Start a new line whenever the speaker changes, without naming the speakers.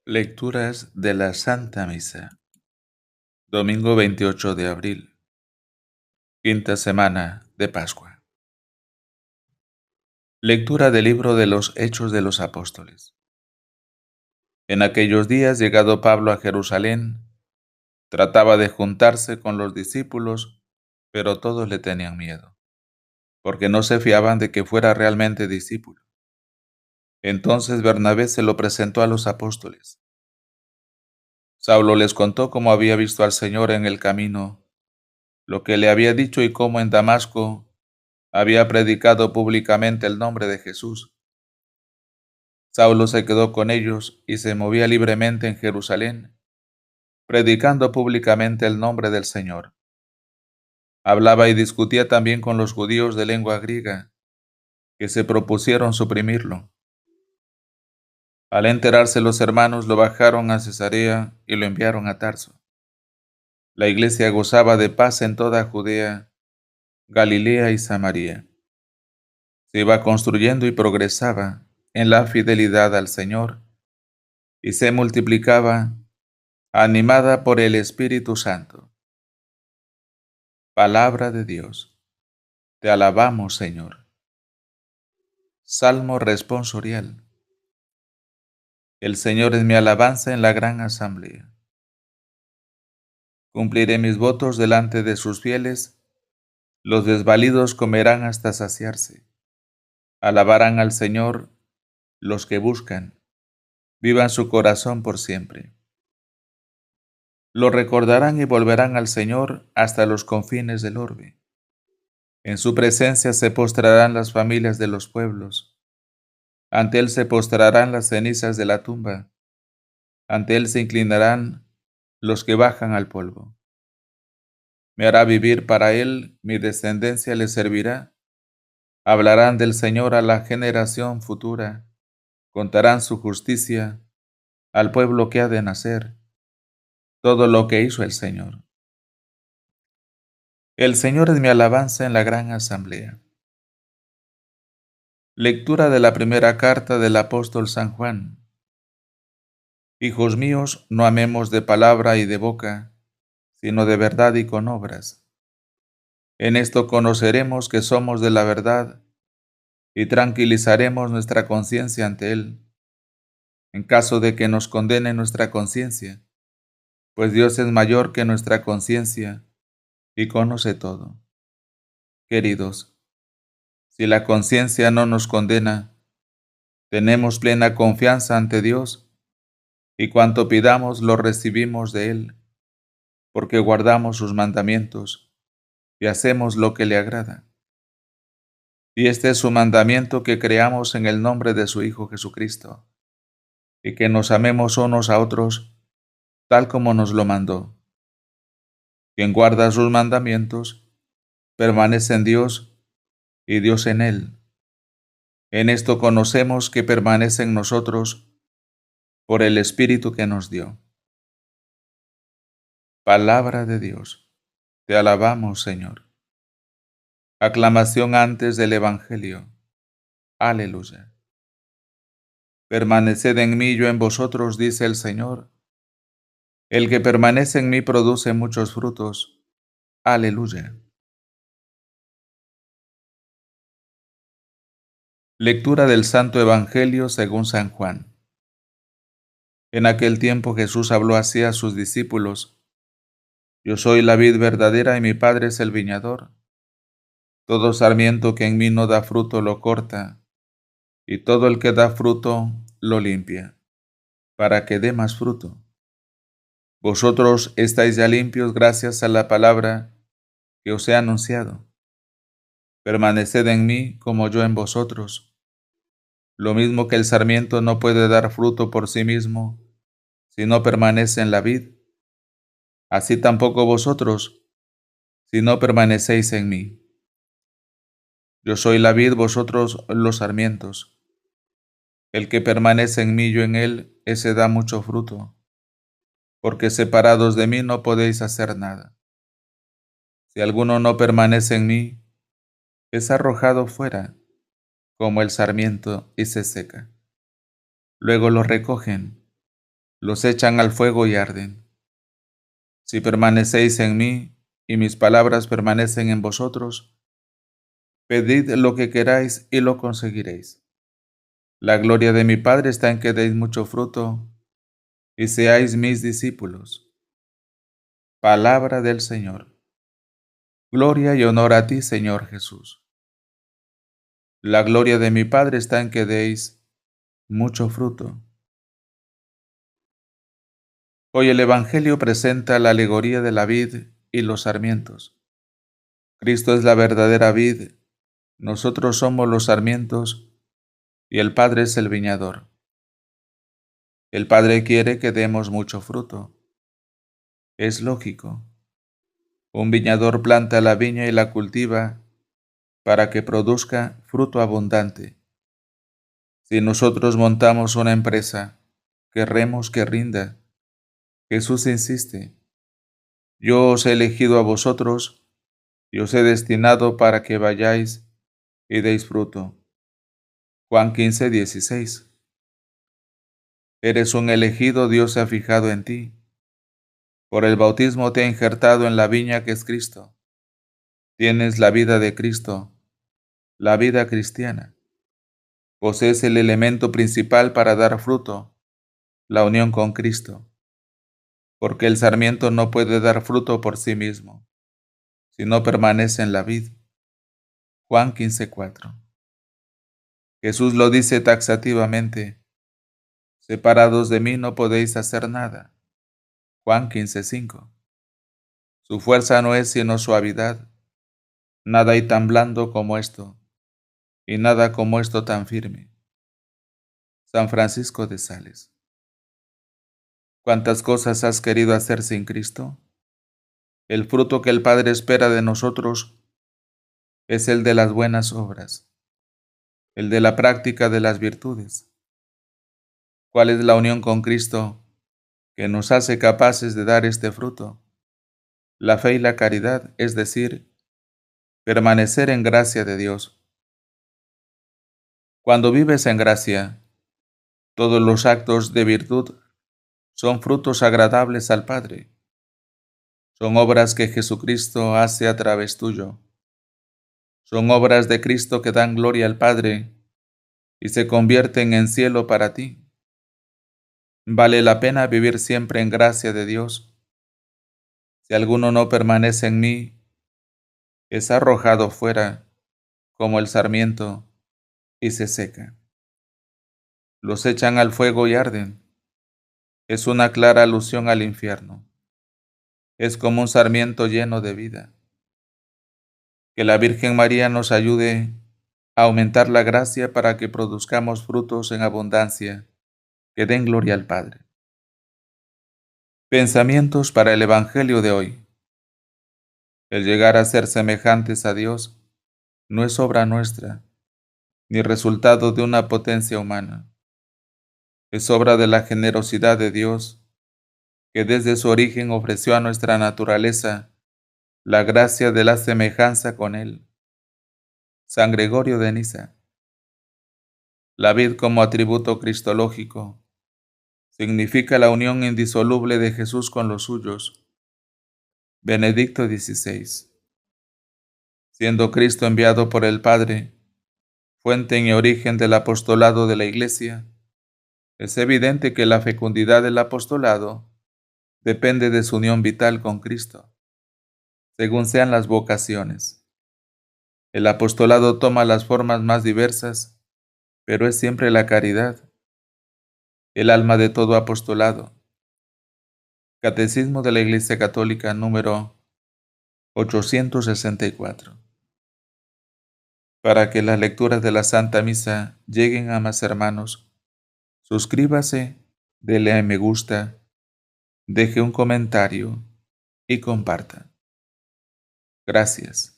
Lecturas de la Santa Misa. Domingo 28 de abril, quinta semana de Pascua. Lectura del libro de los Hechos de los Apóstoles. En aquellos días, llegado Pablo a Jerusalén, trataba de juntarse con los discípulos, pero todos le tenían miedo, porque no se fiaban de que fuera realmente discípulo. Entonces Bernabé se lo presentó a los apóstoles. Saulo les contó cómo había visto al Señor en el camino, lo que le había dicho y cómo en Damasco había predicado públicamente el nombre de Jesús. Saulo se quedó con ellos y se movía libremente en Jerusalén, predicando públicamente el nombre del Señor. Hablaba y discutía también con los judíos de lengua griega, que se propusieron suprimirlo. Al enterarse los hermanos, lo bajaron a Cesarea y lo enviaron a Tarso. La iglesia gozaba de paz en toda Judea, Galilea y Samaria. Se iba construyendo y progresaba en la fidelidad al Señor, y se multiplicaba, animada por el Espíritu Santo. Palabra de Dios. Te alabamos, Señor. Salmo responsorial. El Señor es mi alabanza en la gran asamblea. Cumpliré mis votos delante de sus fieles, los desvalidos comerán hasta saciarse. Alabarán al Señor los que buscan, vivan su corazón por siempre. Lo recordarán y volverán al Señor hasta los confines del orbe. En su presencia se postrarán las familias de los pueblos. Ante Él se postrarán las cenizas de la tumba. Ante Él se inclinarán los que bajan al polvo. Me hará vivir para Él, mi descendencia le servirá. Hablarán del Señor a la generación futura. Contarán su justicia al pueblo que ha de nacer. Todo lo que hizo el Señor. El Señor es mi alabanza en la gran asamblea. Lectura de la primera carta del apóstol San Juan. Hijos míos, no amemos de palabra y de boca, sino de verdad y con obras. En esto conoceremos que somos de la verdad y tranquilizaremos nuestra conciencia ante Él, en caso de que nos condene nuestra conciencia, pues Dios es mayor que nuestra conciencia y conoce todo. Queridos, si la conciencia no nos condena, tenemos plena confianza ante Dios y cuanto pidamos lo recibimos de Él, porque guardamos sus mandamientos y hacemos lo que le agrada. Y este es su mandamiento, que creamos en el nombre de su Hijo Jesucristo, y que nos amemos unos a otros, tal como nos lo mandó. Quien guarda sus mandamientos, permanece en Dios, y Dios en él. En esto conocemos que permanece en nosotros por el Espíritu que nos dio. Palabra de Dios. Te alabamos, Señor. Aclamación antes del Evangelio. Aleluya. Permaneced en mí, yo en vosotros, dice el Señor. El que permanece en mí produce muchos frutos. Aleluya. Lectura del Santo Evangelio según San Juan. En aquel tiempo Jesús habló así a sus discípulos: Yo soy la vid verdadera y mi Padre es el viñador. Todo sarmiento que en mí no da fruto lo corta, y todo el que da fruto lo limpia, para que dé más fruto. Vosotros estáis ya limpios gracias a la palabra que os he anunciado. Permaneced en mí como yo en vosotros. Lo mismo que el sarmiento no puede dar fruto por sí mismo si no permanece en la vid, así tampoco vosotros si no permanecéis en mí. Yo soy la vid, vosotros los sarmientos. El que permanece en mí, yo en él, ese da mucho fruto, porque separados de mí no podéis hacer nada. Si alguno no permanece en mí, es arrojado fuera, como el sarmiento, y se seca. Luego lo recogen, los echan al fuego y arden. Si permanecéis en mí y mis palabras permanecen en vosotros, pedid lo que queráis y lo conseguiréis. La gloria de mi Padre está en que deis mucho fruto y seáis mis discípulos. Palabra del Señor. Gloria y honor a ti, Señor Jesús. La gloria de mi Padre está en que deis mucho fruto. Hoy el Evangelio presenta la alegoría de la vid y los sarmientos. Cristo es la verdadera vid, nosotros somos los sarmientos y el Padre es el viñador. El Padre quiere que demos mucho fruto. Es lógico. Un viñador planta la viña y la cultiva para que produzca fruto abundante. Si nosotros montamos una empresa, querremos que rinda. Jesús insiste, yo os he elegido a vosotros y os he destinado para que vayáis y deis fruto. Juan 15:16. Eres un elegido, Dios se ha fijado en ti. Por el bautismo te ha injertado en la viña que es Cristo. Tienes la vida de Cristo, la vida cristiana. Posees el elemento principal para dar fruto, la unión con Cristo. Porque el sarmiento no puede dar fruto por sí mismo, si no permanece en la vid. Juan 15:4. Jesús lo dice taxativamente, separados de mí no podéis hacer nada. Juan 15:5. Su fuerza no es sino suavidad. Nada hay tan blando como esto, y nada como esto tan firme. San Francisco de Sales. ¿Cuántas cosas has querido hacer sin Cristo? El fruto que el Padre espera de nosotros es el de las buenas obras, el de la práctica de las virtudes. ¿Cuál es la unión con Cristo que nos hace capaces de dar este fruto? La fe y la caridad, es decir, permanecer en gracia de Dios. Cuando vives en gracia, todos los actos de virtud son frutos agradables al Padre. Son obras que Jesucristo hace a través tuyo. Son obras de Cristo que dan gloria al Padre y se convierten en cielo para ti. Vale la pena vivir siempre en gracia de Dios. Si alguno no permanece en mí, es arrojado fuera como el sarmiento y se seca. Los echan al fuego y arden. Es una clara alusión al infierno. Es como un sarmiento lleno de vida. Que la Virgen María nos ayude a aumentar la gracia para que produzcamos frutos en abundancia que den gloria al Padre. Pensamientos para el Evangelio de hoy. El llegar a ser semejantes a Dios no es obra nuestra, ni resultado de una potencia humana. Es obra de la generosidad de Dios, que desde su origen ofreció a nuestra naturaleza la gracia de la semejanza con Él. San Gregorio de Niza. La vid como atributo cristológico significa la unión indisoluble de Jesús con los suyos. Benedicto XVI. Siendo Cristo enviado por el Padre, fuente y origen del apostolado de la Iglesia, es evidente que la fecundidad del apostolado depende de su unión vital con Cristo, según sean las vocaciones. El apostolado toma las formas más diversas, pero es siempre la caridad, el alma de todo apostolado. Catecismo de la Iglesia Católica número 864. Para que las lecturas de la Santa Misa lleguen a más hermanos, suscríbase, dele a me gusta, deje un comentario y comparta. Gracias.